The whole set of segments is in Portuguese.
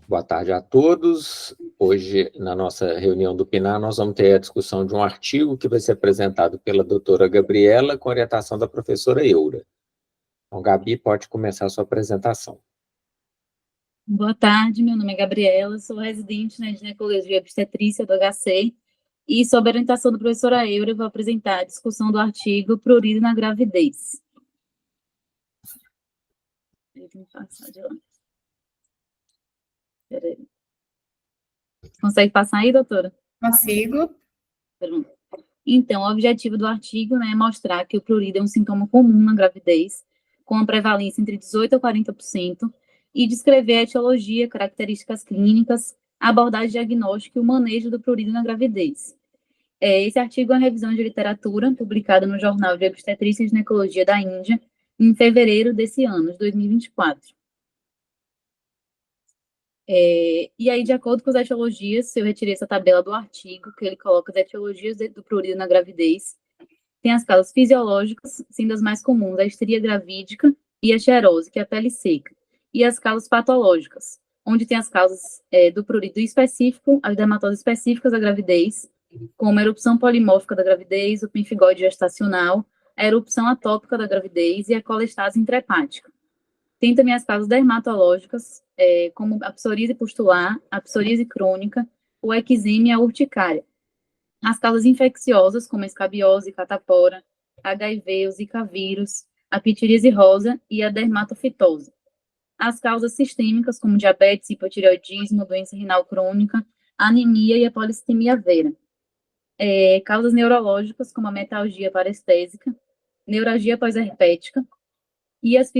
Boa tarde a todos. Hoje, na nossa reunião do PNAR, nós vamos ter a discussão de um artigo que vai ser apresentado pela doutora Gabriela, com orientação da professora Eura. Então, Gabi, pode começar a sua apresentação. Boa tarde, meu nome é Gabriela, sou residente na ginecologia e obstetrícia do HC e, sob a orientação da professora Eura, vou apresentar a discussão do artigo Prurido na gravidez. Consegue passar aí, doutora? Consigo. Então, o objetivo do artigo é mostrar que o prurido é um sintoma comum na gravidez, com a prevalência entre 18% a 40%, e descrever a etiologia, características clínicas, a abordagem diagnóstica e o manejo do prurido na gravidez. Esse artigo é uma revisão de literatura publicada no Jornal de Obstetrícia e Ginecologia da Índia, em fevereiro desse ano, de 2024. E aí, de acordo com as etiologias, eu retirei essa tabela do artigo, que ele coloca as etiologias do prurido na gravidez. Tem as causas fisiológicas, sendo as mais comuns a histeria gravídica e a xerose, que é a pele seca. E as causas patológicas, onde tem as causas do prurido específico, as dermatoses específicas da gravidez, como a erupção polimórfica da gravidez, o pemphigoide gestacional, a erupção atópica da gravidez e a colestase intrahepática. Tem também as causas dermatológicas, como a psoríase pustular, a psoríase crônica, o eczema e a urticária. As causas infecciosas, como a escabiose, catapora, HIV, o Zika vírus, a pitiríase rosa e a dermatofitose. As causas sistêmicas, como diabetes, hipotireoidismo, doença renal crônica, anemia e a polissemia vera. Causas neurológicas, como a metalgia parestésica, neuralgia pós-herpética, e as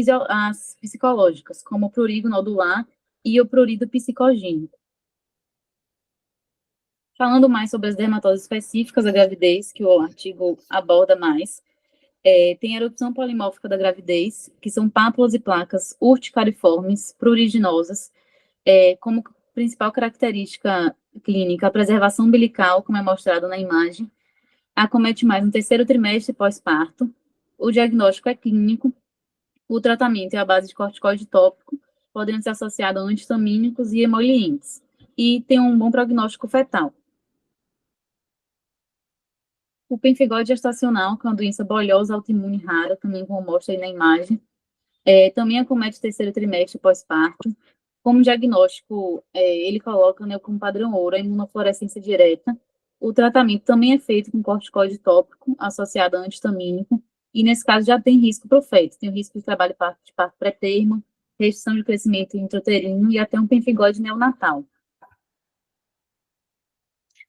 psicológicas, como o prurido nodular e o prurido psicogênico. Falando mais sobre as dermatoses específicas da gravidez, que o artigo aborda mais, tem a erupção polimórfica da gravidez, que são pápulas e placas urticariformes, pruriginosas, como principal característica clínica, a preservação umbilical, como é mostrado na imagem, acomete mais no terceiro trimestre pós-parto, o diagnóstico é clínico, o tratamento é à base de corticoide tópico, podendo ser associado a antihistamínicos e emolientes, e tem um bom prognóstico fetal. O pemphigoide gestacional, que é uma doença bolhosa autoimune rara, também como mostra aí na imagem, também acomete o terceiro trimestre pós-parto. Como diagnóstico, ele coloca, né, como padrão ouro a imunofluorescência direta. O tratamento também é feito com corticoide tópico, associado a antihistamínico, e nesse caso já tem risco para o feto. Tem o risco de trabalho de parto pré-termo, restrição de crescimento intrauterino e até um pemphigoide neonatal.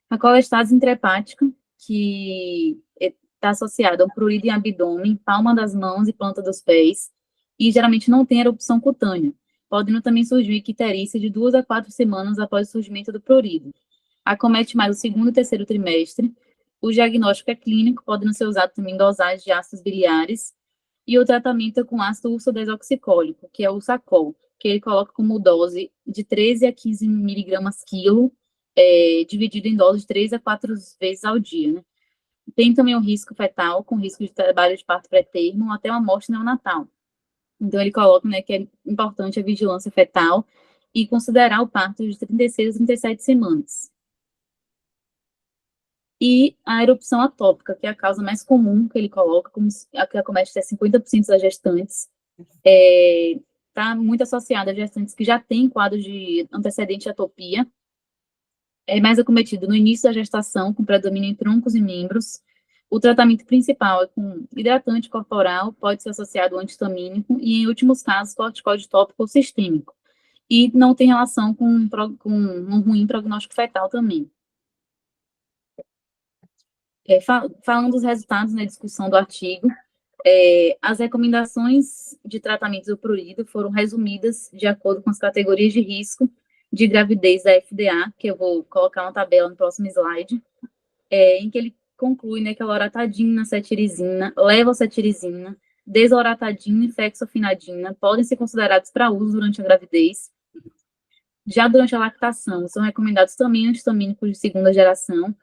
A colestase intrahepática, que está associada ao prurido em abdômen, palma das mãos e planta dos pés, e geralmente não tem erupção cutânea, podendo também surgir icterícia de 2 a 4 semanas após o surgimento do prurido. Acomete mais o segundo e terceiro trimestre. O diagnóstico é clínico, podendo ser usado também em dosagem de ácidos biliares, e o tratamento é com ácido ursodesoxicólico, que é o Sacol, que ele coloca como dose de 13 a 15 miligramas quilo, dividido em doses de 3 a 4 vezes ao dia, né? Tem também o risco fetal, com risco de trabalho de parto pré-termo, até uma morte neonatal. Então, ele coloca, né, que é importante a vigilância fetal e considerar o parto de 36 a 37 semanas. E a erupção atópica, que é a causa mais comum que ele coloca, como a que acomete até 50% das gestantes, está muito associada a gestantes que já têm quadro de antecedente de atopia, é mais acometido no início da gestação, com predomínio em troncos e membros. O tratamento principal é com hidratante corporal, pode ser associado ao antihistamínico e, em últimos casos, corticoide tópico ou sistêmico. E não tem relação com um ruim prognóstico fetal também. Falando dos resultados na discussão do artigo, as recomendações de tratamento do prurido foram resumidas de acordo com as categorias de risco de gravidez da FDA, que eu vou colocar uma tabela no próximo slide, em que ele conclui, né, que a loratadina, cetirizina, levocetirizina, desloratadina e fexofenadina podem ser considerados para uso durante a gravidez. Já durante a lactação, são recomendados também antihistamínicos de segunda geração,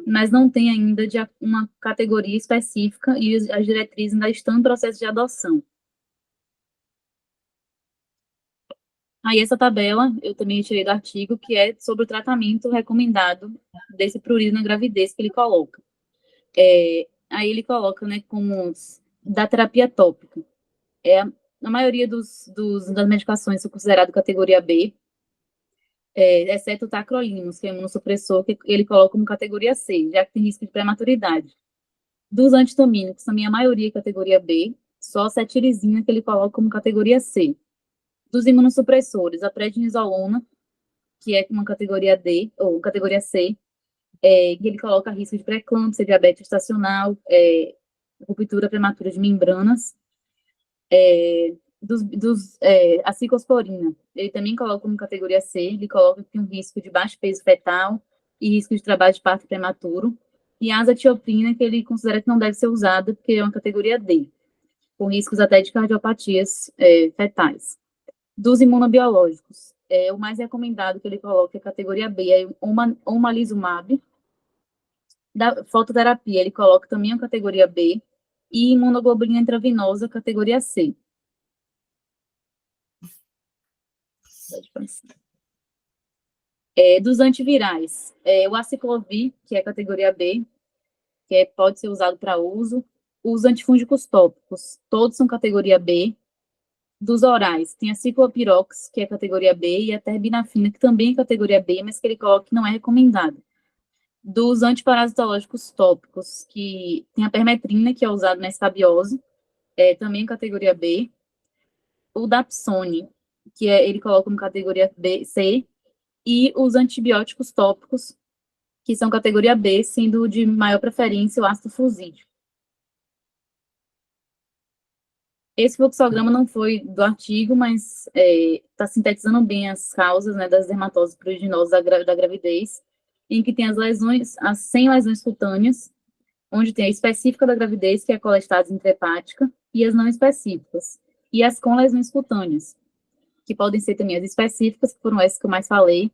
mas não tem ainda uma categoria específica e as diretrizes ainda estão em processo de adoção. Aí essa tabela eu também tirei do artigo, que é sobre o tratamento recomendado desse prurido na gravidez que ele coloca. Aí ele coloca, né, como da terapia tópica. A maioria das medicações são consideradas categoria B, exceto o tacrolimus, que é imunossupressor, que ele coloca como categoria C, já que tem risco de prematuridade. Dos antihistamínicos, também a maioria é categoria B, só a cetirizina que ele coloca como categoria C. Dos imunossupressores, a prednisolona, que é uma categoria D, ou categoria C, que ele coloca risco de pré-eclâmpsia, diabetes estacional, ruptura prematura de membranas. A ciclosporina, ele também coloca como categoria C, ele coloca que tem um risco de baixo peso fetal e risco de trabalho de parto prematuro. E a azatioprina, que ele considera que não deve ser usada, porque é uma categoria D, com riscos até de cardiopatias fetais. Dos imunobiológicos, o mais recomendado que ele coloca é a categoria B, é o omalizumab. Da fototerapia, ele coloca também a categoria B, e imunoglobulina intravenosa, categoria C. Dos antivirais, o aciclovir, que é a categoria B, que pode ser usado para uso. Os antifúngicos tópicos, todos são categoria B. Dos orais, tem a ciclopirox, que é categoria B, e a terbinafina, que também é categoria B, mas que ele coloca que não é recomendado. Dos antiparasitológicos tópicos, que tem a permetrina, que é usado na escabiose, também categoria B. O Dapsone, que ele coloca como categoria B, C, e os antibióticos tópicos, que são categoria B, sendo de maior preferência o ácido fusídico. Esse fluxograma não foi do artigo, mas está sintetizando bem as causas, né, das dermatoses pruriginosas da gravidez, em que tem as 100 lesões cutâneas, onde tem a específica da gravidez, que é a colestase intrahepática, e as não específicas, e as com lesões cutâneas, que podem ser também as específicas, que foram essas que eu mais falei,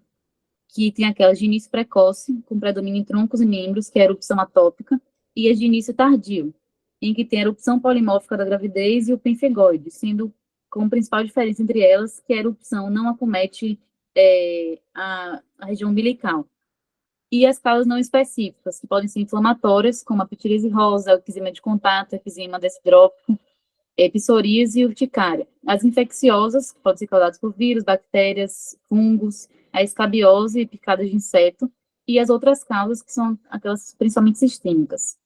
que tem aquelas de início precoce, com predomínio em troncos e membros, que é a erupção atópica, e as de início tardio, em que tem a erupção polimórfica da gravidez e o pemphigoide, sendo como principal diferença entre elas que a erupção não acomete a região umbilical. E as causas não específicas, que podem ser inflamatórias, como a pitirise rosa, o eczema de contato, eczema descidrópico, psoríase e urticária. As infecciosas, que podem ser causadas por vírus, bactérias, fungos, a escabiose e picadas de inseto, e as outras causas, que são aquelas principalmente sistêmicas.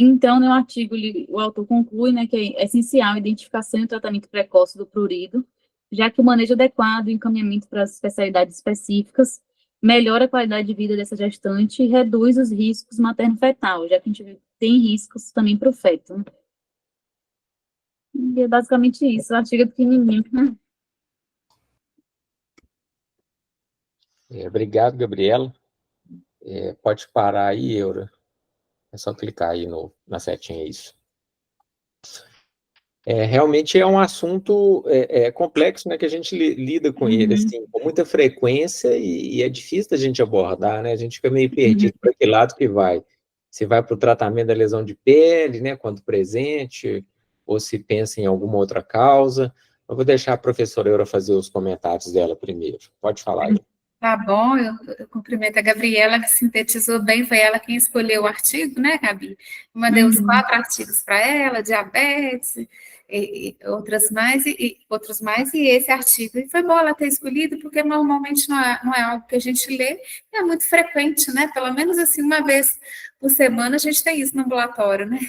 Então, no artigo, o autor conclui, né, que é essencial a identificação e tratamento precoce do prurido, já que o manejo adequado e encaminhamento para as especialidades específicas melhora a qualidade de vida dessa gestante e reduz os riscos materno-fetal, já que a gente tem riscos também para o feto. Né? E é basicamente isso, o artigo é pequenininho. Obrigado, Gabriela. Pode parar aí, Eura. É só clicar aí na setinha, isso. Realmente é um assunto complexo, né, que a gente lida com ele assim, com muita frequência e é difícil da gente abordar, né? A gente fica meio perdido para que lado que vai. Se vai para o tratamento da lesão de pele, né, quando presente, ou se pensa em alguma outra causa. Eu vou deixar a professora Eura fazer os comentários dela primeiro. Pode falar aí. Tá bom, eu cumprimento a Gabriela, que sintetizou bem, foi ela quem escolheu o artigo, né, Gabi? Eu mandei os 4 artigos para ela, diabetes, e outros mais, e esse artigo. E foi bom ela ter escolhido, porque normalmente não é algo que a gente lê, é muito frequente, né? Pelo menos assim, uma vez por semana a gente tem isso no ambulatório, né?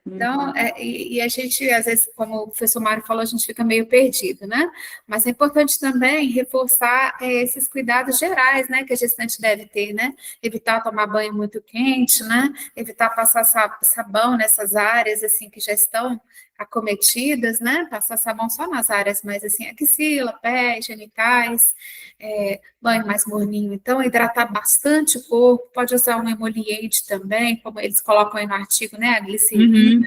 Então, e a gente, às vezes, como o professor Mário falou, a gente fica meio perdido, né? Mas é importante também reforçar esses cuidados gerais, né, que a gestante deve ter, né? Evitar tomar banho muito quente, né? Evitar passar sabão nessas áreas, assim, que já estão acometidas, né? Passar sabão só nas áreas mais, assim, axila, pés, genitais, banho mais morninho. Então, hidratar bastante o corpo, pode usar um emoliente também, como eles colocam aí no artigo, né? A glicerina.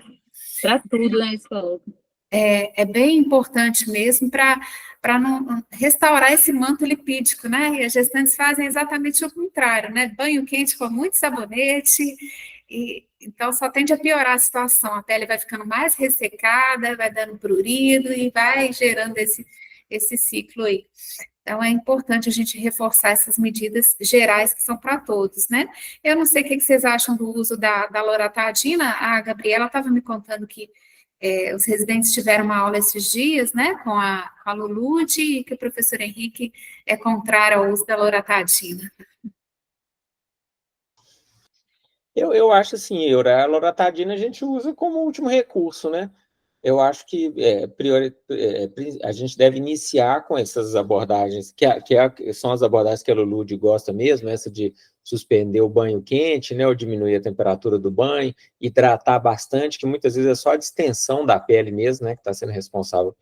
Para tudo, né, eles colocam. É bem importante mesmo para não restaurar esse manto lipídico, né? E as gestantes fazem exatamente o contrário, né? Banho quente com muito sabonete Então, só tende a piorar a situação. A pele vai ficando mais ressecada, vai dando prurido e vai gerando esse ciclo aí. Então, é importante a gente reforçar essas medidas gerais que são para todos, né? Eu não sei o que vocês acham do uso da loratadina. A Gabriela estava me contando que os residentes tiveram uma aula esses dias, né, com a Lulude, e que o professor Henrique é contrário ao uso da loratadina. Eu acho assim, a loratadina a gente usa como último recurso, né? Eu acho que a gente deve iniciar com essas abordagens, que são as abordagens que a Lulude gosta mesmo, essa de suspender o banho quente, né, ou diminuir a temperatura do banho, hidratar bastante, que muitas vezes é só a distensão da pele mesmo, né, que está sendo responsável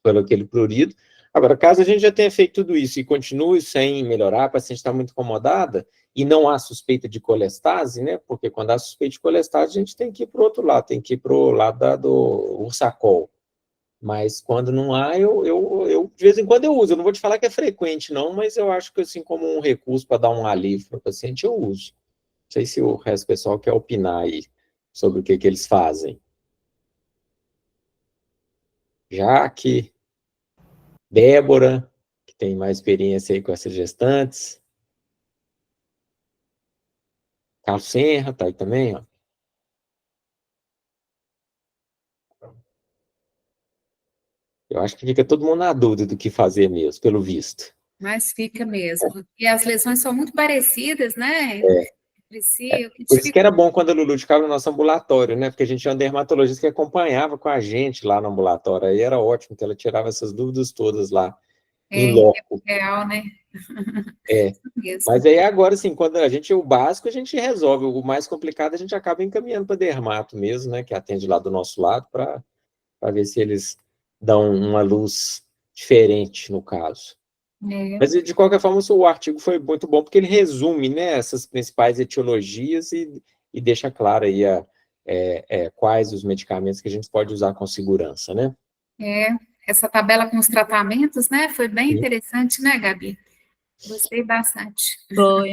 pelo aquele prurido. Agora, caso a gente já tenha feito tudo isso e continue sem melhorar, a paciente está muito incomodada e não há suspeita de colestase, né? Porque quando há suspeita de colestase, a gente tem que ir para o outro lado, tem que ir para o lado do Ursacol. Mas quando não há, eu de vez em quando eu uso. Eu não vou te falar que é frequente, não, mas eu acho que assim, como um recurso para dar um alívio para o paciente, eu uso. Não sei se o resto do pessoal quer opinar aí sobre o que eles fazem. Já que Débora, que tem mais experiência aí com essas gestantes. Carlos Senra tá aí também, ó. Eu acho que fica todo mundo na dúvida do que fazer mesmo, pelo visto. Mas fica mesmo. E as lesões são muito parecidas, né? Por isso que era bom quando a Lulu ficava no nosso ambulatório, né? Porque a gente tinha um dermatologista que acompanhava com a gente lá no ambulatório. Aí era ótimo que ela tirava essas dúvidas todas lá, em loco. Real, né? Mas aí agora, assim, quando o básico a gente resolve, o mais complicado a gente acaba encaminhando para dermato mesmo, né? Que atende lá do nosso lado, para ver se eles dão uma luz diferente no caso. Mas, de qualquer forma, o artigo foi muito bom, porque ele resume, né, essas principais etiologias e deixa claro aí quais os medicamentos que a gente pode usar com segurança, né? Essa tabela com os tratamentos, né, foi bem interessante, né, Gabi? Gostei bastante. Foi.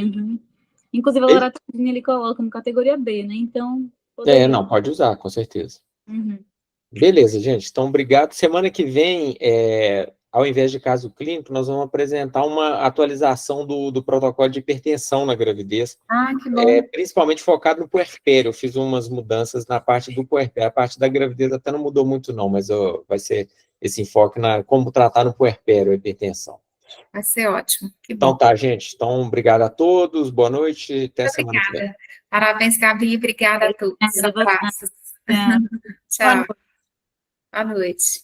Inclusive, a loratadina ele coloca no categoria B, né? Então... não, pode usar, com certeza. Uhum. Beleza, gente. Então, obrigado. Semana que vem, ao invés de caso clínico, nós vamos apresentar uma atualização do protocolo de hipertensão na gravidez. Que bom. Principalmente focado no puerpério. Eu fiz umas mudanças na parte do puerpério. A parte da gravidez até não mudou muito, não, mas vai ser esse enfoque na como tratar no puerpério a hipertensão. Vai ser ótimo. Que bom. Então tá, gente. Então, obrigado a todos. Boa noite. Até semana que vem. Parabéns, Gabi. Obrigada a todos. Abraços. Tchau. Boa noite.